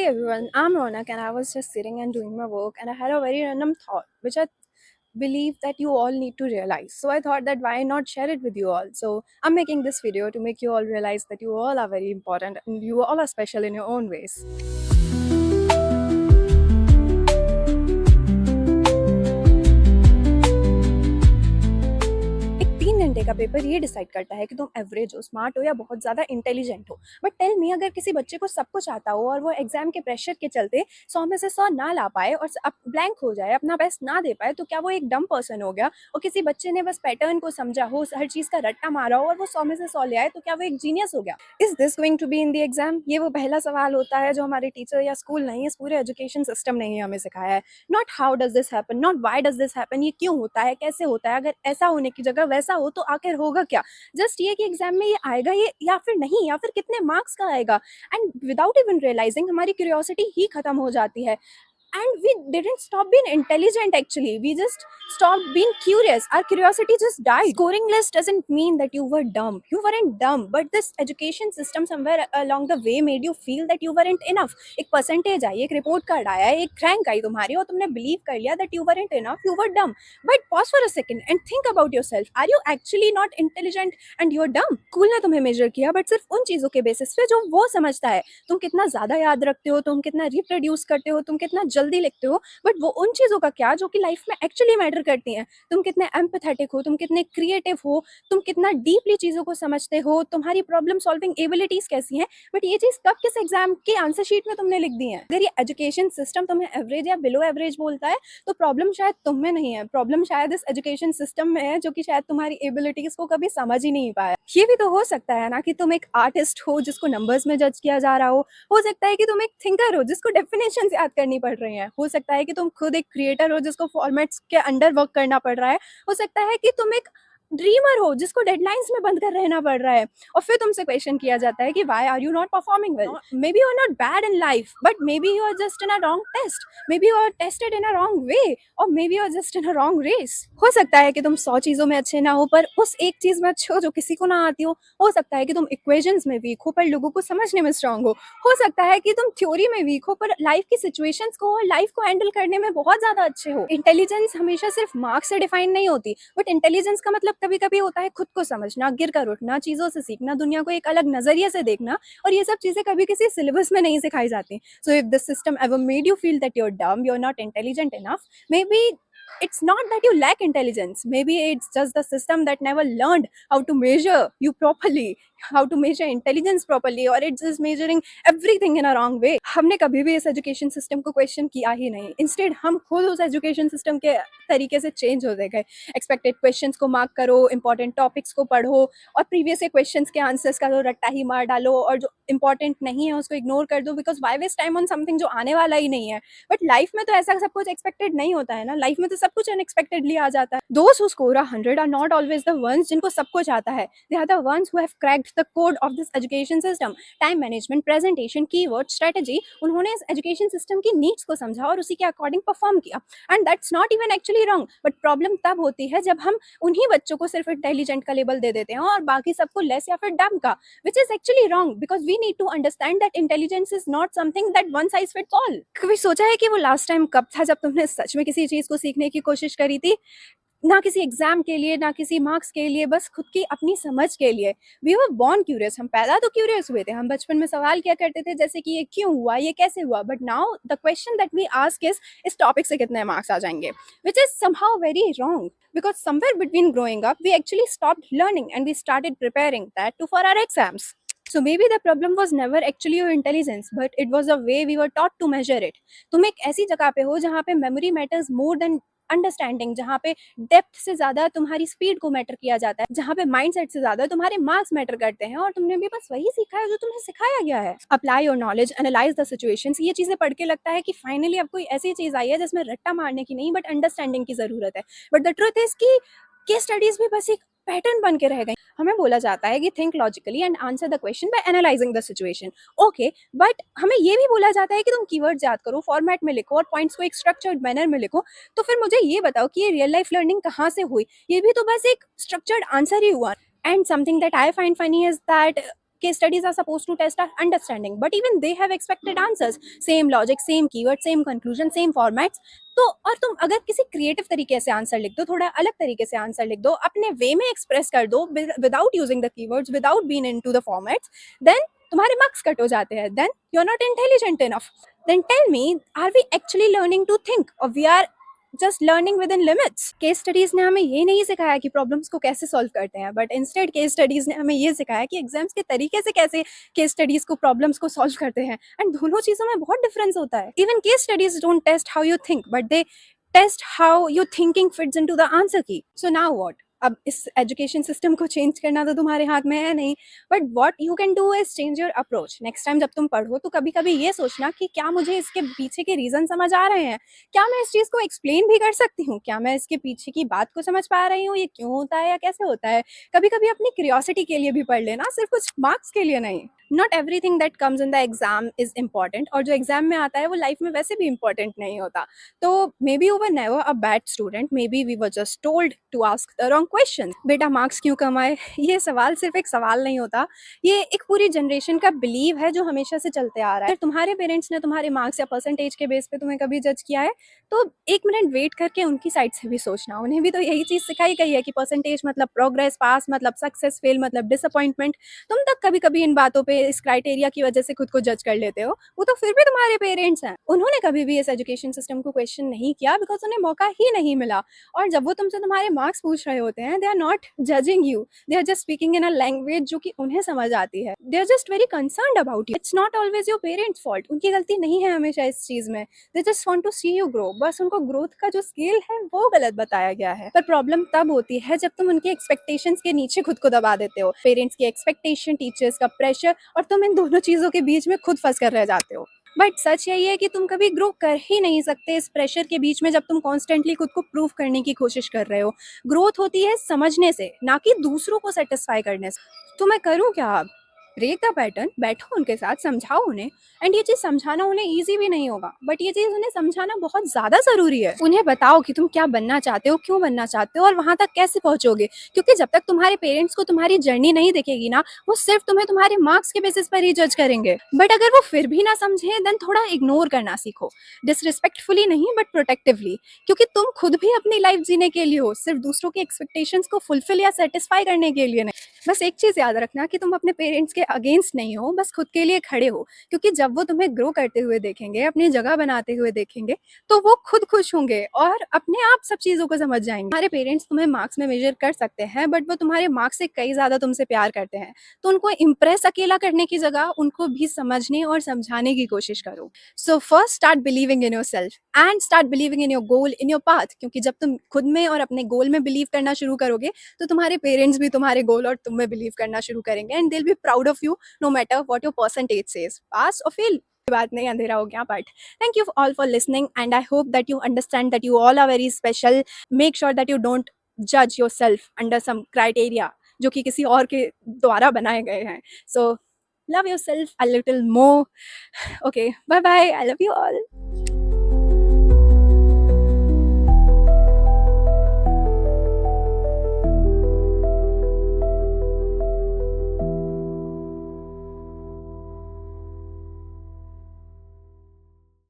everyone, I'm Ronak and I was just sitting and doing my work and I had a very random thought which I believe that you all need to realize. So I thought that why not share it with you all. So I'm making this video to make you all realize that you all are very important and you all are special in your own ways. एक 3 घंटे का paper ये decide करता है कि तुम average हो, smart हो या बहुत ज़्यादा इंटेलिजेंट हो। बट टेल मी, अगर किसी बच्चे को सब कुछ आता हो और वो एग्जाम के प्रेशर के चलते 100 में से 100 ना ला पाए और ब्लैंक हो जाए, अपना बेस्ट ना दे पाए, तो क्या वो एक डम पर्सन हो गया? और किसी बच्चे ने बस पैटर्न को समझा हो, हर चीज़ का रट्टा मारा हो और वो 100 में से 100 ले आए, तो क्या वो एक जीनियस हो गया? Is this going to be in the exam? ये वो पहला सवाल होता है जो हमारे टीचर या स्कूल नहीं, इस पूरे एजुकेशन सिस्टम ने ही हमें सिखाया है। Not how does this happen, not why does this happen, ये क्यों होता है, कैसे होता है, अगर ऐसा होने की जगह वैसा हो तो आखिर होगा क्या? जस्ट ये कि एग्जाम में ये आएगा ये या फिर नहीं, या फिर कितने मार्क्स का आएगा। एंड विदाउट इवन रियलाइजिंग हमारी क्यूरियोसिटी ही खत्म हो जाती है। And we didn't stop being intelligent, actually we just stopped being curious. Our curiosity just died. Scoring list doesn't mean that you were dumb. You weren't dumb, but this education system somewhere along the way made you feel that you weren't enough. एक percentage आई, एक report card आया, एक rank आई तुम्हारी और तुमने believe कर लिया that you weren't enough, you were dumb. But pause for a second and think about yourself. Are you actually not intelligent and you're dumb? School ने तुम्हें मेजर किया बट सिर्फ उन चीज़ों के बेसिस पे जो वो समझता है। तुम कितना ज़्यादा याद रखते हो, तुम कितना रिप्रोड्यूस करते हो, तुम कितना जल्दी लिखते हो, बट वो उन चीज़ों का क्या जो कि लाइफ में एक्चुअली मैटर करती हैं। तुम कितने एम्पैथेटिक हो, तुम कितने क्रिएटिव हो, तुम कितना डीपली चीज़ों को समझते हो, तुम्हारी प्रॉब्लम सॉल्विंग एबिलिटीज़ कैसी हैं, बट ये चीज़ कब किस एग्जाम की आंसर शीट में तुमने लिख दी है। अगर ये एजुकेशन सिस्टम तुम्हें एवरेज या बिलो एवरेज बोलता है तो प्रॉब्लम शायद तुम में नहीं है, प्रॉब्लम शायद इस एजुकेशन सिस्टम में है जो कि शायद तुम्हारी एबिलिटीज़ को कभी समझ ही नहीं पाया। ये भी तो हो सकता है ना कि तुम एक आर्टिस्ट हो जिसको नंबर्स में जज किया जा रहा हो सकता है कि तुम एक थिंकर हो जिसको डेफिनेशंस याद करनी पड़ रही हैं, हो सकता है कि तुम खुद एक क्रिएटर हो जिसको फॉर्मेट्स के अंडर वर्क करना पड़ रहा है, हो सकता है कि तुम एक ड्रीमर हो जिसको डेडलाइंस में बंद कर रहना पड़ रहा है और फिर तुमसे क्वेश्चन किया जाता है कि why are you not performing well. Maybe you are not bad in life but maybe you are just in a wrong test, maybe you are tested in a wrong way और maybe you are just in a wrong race. हो सकता है कि तुम 100 चीज़ों में अच्छे ना हो पर उस एक चीज़ में अच्छे हो जो किसी को ना आती हो सकता है कि तुम इक्वेशंस में वीक हो पर लोगों को समझने में स्ट्रांग हो सकता है कि तुम थ्योरी में वीक हो पर लाइफ की सिचुएशंस को और लाइफ को हैंडल करने में बहुत ज़्यादा अच्छे हो। इंटेलिजेंस हमेशा सिर्फ मार्क्स से डिफाइन नहीं होती, बट इंटेलिजेंस का मतलब कभी कभी होता है खुद को समझना, गिर कर उठना, चीज़ों से सीखना, दुनिया को एक अलग नजरिए से देखना, और ये सब चीज़ें कभी किसी सिलेबस में नहीं सिखाई जाती। So if this system ever made you feel that you're dumb, you're not intelligent enough, maybe it's not that you lack intelligence, maybe it's just the system that never learned how to measure you properly, how to measure intelligence properly, or it's just measuring everything in a wrong way. हमने कभी भी इस education system को question किया ही नहीं, instead हम खुद उस एजुकेशन सिस्टम के तरीके से चेंज होते गए। एक्सपेक्टेड क्वेश्चंस को मार्क करो, इंपॉर्टेंट टॉपिक्स को पढ़ो और प्रीवियस क्वेश्चंस के आंसर्स का तो रट्टा ही मार डालो और जो इंपॉर्टेंट नहीं है उसको इग्नोर कर दो, because why waste time on something जो आने वाला ही नहीं है। बट लाइफ में तो ऐसा सब कुछ एक्सपेक्टेड नहीं होता है ना, लाइफ में तो सब कुछ अनएक्सपेक्टेडली आ जाता है। दोस्त who score 100 are not always the ones जिनको सब कुछ आता है, they are the ones who have cracked the code of this education system. Time management, presentation, keyword, strategy, उन्होंने इस एजुकेशन सिस्टम की नीड्स को समझा और उसी के अकॉर्डिंग परफॉर्म किया। And that's not even actually wrong, but problem तब होती है जब हम उन्हीं बच्चों को सिर्फ इंटेलिजेंट का लेबल दे देते हैं और बाकी सबको लेस या फिर डम का, which is actually wrong because we need to understand that intelligence is not something that one size fits all. कभी सोचा है कि वो लास्ट टाइम कब था जब तुमने सच में किसी चीज को सीखने की कोशिश करी थी? ना किसी एग्जाम के लिए, ना किसी मार्क्स के लिए, बस खुद की अपनी समझ के लिए। वी वर बॉर्न क्यूरियस, हम पैदा तो क्यूरियस हुए थे, हम बचपन में सवाल किया करते थे जैसे कि ये क्यों हुआ, ये कैसे हुआ, but now the question that we ask इस टॉपिक से कितने मार्क्स आ जाएंगे, which is somehow very wrong because somewhere between growing up we actually stopped learning and we started preparing that too for our exams. So maybe the problem was never actually your intelligence, but it was the way we were taught to measure it. तुम एक ऐसी जगह पे हो जहाँ पे memory matters more than understanding, जहाँ पे डेप्थ से ज्यादा तुम्हारी स्पीड को मैटर किया जाता है, जहाँ पे माइंडसेट से ज्यादा तुम्हारे मार्क्स मैटर करते हैं, और तुमने भी बस वही सीखा है जो तुम्हें सिखाया गया है। Apply your knowledge, analyse the situations, ये चीजें पढ़ के लगता है कि फाइनली अब कोई ऐसी चीज आई है जिसमें रट्टा मारने की नहीं बट अंडरस्टैंडिंग की जरूरत है। बट द ट्रुथ इज कि केस स्टडीज भी बस एक पैटर्न बन के रह गए। हमें बोला जाता है कि think logically and answer the question by analysing the situation. Okay, but हमें ये भी बोला जाता है कि तुम कीवर्ड्स याद करो, फॉर्मेट में लिखो और पॉइंट्स को एक स्ट्रक्चर्ड मैनर में लिखो। तो फिर मुझे ये बताओ कि ये रियल लाइफ लर्निंग कहाँ से हुई? ये भी तो बस एक स्ट्रक्चर्ड आंसर ही हुआ। And something that I find funny is that case studies are supposed to test our understanding, but even they have expected answers, same logic, same keyword, same conclusion, same formats. तो और तुम अगर किसी creative तरीके से answer लिख दो, थोड़ा अलग तरीके से आंसर लिख दो, अपने वे में एक्सप्रेस कर दो, without using the keywords, without being into the formats, then तुम्हारे मार्क्स कट हो जाते हैं, then you are not intelligent enough. Then tell me, are we actually learning to think, or we are just learning within limits? Case studies ने हमें ये नहीं सिखाया कि प्रॉब्लम्स को कैसे सॉल्व करते हैं, बट इंस्टेड केस स्टडीज ने हमें ये सिखाया कि एग्जाम्स के तरीके से कैसे केस स्टडीज को प्रॉब्लम्स को सॉल्व करते हैं. एंड दोनों चीजों में बहुत डिफरेंस होता है. Even case studies don't test how you think, but they test how your thinking fits into the answer key. So now what? अब इस एजुकेशन सिस्टम को चेंज करना तो तुम्हारे हाथ में है नहीं, but what you can do is change your approach. Next time जब तुम पढ़ो तो कभी कभी ये सोचना कि क्या मुझे इसके पीछे के रीजन समझ आ रहे हैं, क्या मैं इस चीज को एक्सप्लेन भी कर सकती हूँ, क्या मैं इसके पीछे की बात को समझ पा रही हूँ, ये क्यों होता है या कैसे होता है. कभी कभी अपनी क्यूरियोसिटी के लिए भी पढ़ लेना, सिर्फ कुछ मार्क्स के लिए नहीं. Not everything that comes in the exam is important, और जो एग्जाम में आता है वो लाइफ में वैसे भी इम्पॉर्टेंट नहीं होता. तो maybe we were never a bad student, maybe we were just told to ask the wrong question. बेटा मार्क्स क्यों कमाए, ये सवाल सिर्फ एक सवाल नहीं होता, ये एक पूरी जनरेशन का बिलीव है जो हमेशा से चलते आ रहा है. अगर तुम्हारे पेरेंट्स ने तुम्हारे मार्क्स या परसेंटेज के बेस पे तुम्हें कभी जज किया है, तो एक मिनट वेट करके उनकी साइड से भी सोचना. उन्हें भी तो यही चीज सिखाई गई है कि परसेंटेज मतलब प्रोग्रेस, पास मतलब सक्सेस, फेल मतलब डिसअपॉइंटमेंट. तुम तक कभी कभी इन बातों पे, इस क्राइटेरिया की वजह से खुद को जज कर लेते हो. वो तो फिर भी तुम्हारे पेरेंट्स हैं. उन्होंने कभी भी इस एजुकेशन सिस्टम को क्वेश्चन नहीं किया, बिकॉज उन्हें मौका ही नहीं मिला. और जब वो तुमसे तुम्हारे मार्क्स पूछ रहे होते हैं, they are not judging you, they are just speaking in a language जो कि उन्हें समझ आती है. They are just very concerned about you. It's not always your parents fault, उनकी गलती नहीं है हमेशा इस चीज में. They just want to see you grow. बस उनको ग्रोथ का जो स्केल है वो गलत बताया गया है. पर प्रॉब्लम तब होती है जब तुम उनकी एक्सपेक्टेशंस के नीचे खुद को दबा देते हो. पेरेंट्स की एक्सपेक्टेशन, टीचर्स का प्रेशर, और तुम इन दोनों चीजों के बीच में खुद फंस कर रह जाते हो. बट सच यही है कि तुम कभी ग्रो कर ही नहीं सकते इस प्रेशर के बीच में, जब तुम कॉन्स्टेंटली खुद को प्रूव करने की कोशिश कर रहे हो. ग्रोथ होती है समझने से, ना कि दूसरों को सेटिस्फाई करने से. तो मैं करूँ क्या अब? ब्रेक द पैटर्न, बैठो उनके साथ, समझाओ उन्हें. एंड ये चीज़ समझाना उन्हें ईजी भी नहीं होगा, बट ये चीज़ उन्हें समझाना बहुत ज़्यादा ज़रूरी है. उन्हें बताओ कि तुम क्या बनना चाहते हो, क्यों बनना चाहते हो, और वहाँ तक कैसे पहुँचोगे. क्योंकि जब तक तुम्हारे पेरेंट्स को तुम्हारी जर्नी नहीं दिखेगी ना, वो सिर्फ तुम्हें तुम्हारे मार्क्स के बेसिस पर ही जज करेंगे. बट अगर वो फिर भी ना समझे, देन थोड़ा इग्नोर करना सीखो. डिसरिस्पेक्टफुली नहीं, बट प्रोटेक्टिवली. क्योंकि तुम खुद भी अपनी लाइफ जीने के लिए हो, सिर्फ दूसरों की एक्सपेक्टेशंस को फुलफिल या सेटिस्फाई करने के लिए नहीं. बस एक चीज़ याद रखना कि तुम अपने पेरेंट्स के अगेंस्ट नहीं हो, बस खुद के लिए खड़े हो. क्योंकि जब वो तुम्हें ग्रो करते हुए देखेंगे, अपनी जगह बनाते हुए देखेंगे, तो वो खुद खुश होंगे और अपने आप सब चीज़ों को समझ जाएंगे. तुम्हारे पेरेंट्स तुम्हें मार्क्स में मेजर कर सकते हैं, बट वो तुम्हारे मार्क्स से कई ज़्यादा तुमसे प्यार करते हैं. तो उनको इम्प्रेस अकेला करने की जगह उनको भी समझने और समझाने की कोशिश करो. So first start believing in your self, and start believing in your goal, in your path. क्योंकि जब तुम खुद में और अपने गोल में बिलीव करना शुरू करोगे, तो तुम्हारे पेरेंट्स भी तुम्हारे गोल और तुम में बिलीव करना शुरू करेंगे. And they will be proud of you, no matter what your percentage says, pass और फेल. बात नहीं, अंधेरा हो गया. But thank you all for listening, and I hope that you understand that you all are very special. Make sure that you don't जज yourself under some criteria जो कि किसी और के द्वारा बनाए गए हैं. So love yourself a little more. Okay, bye bye, I love you all.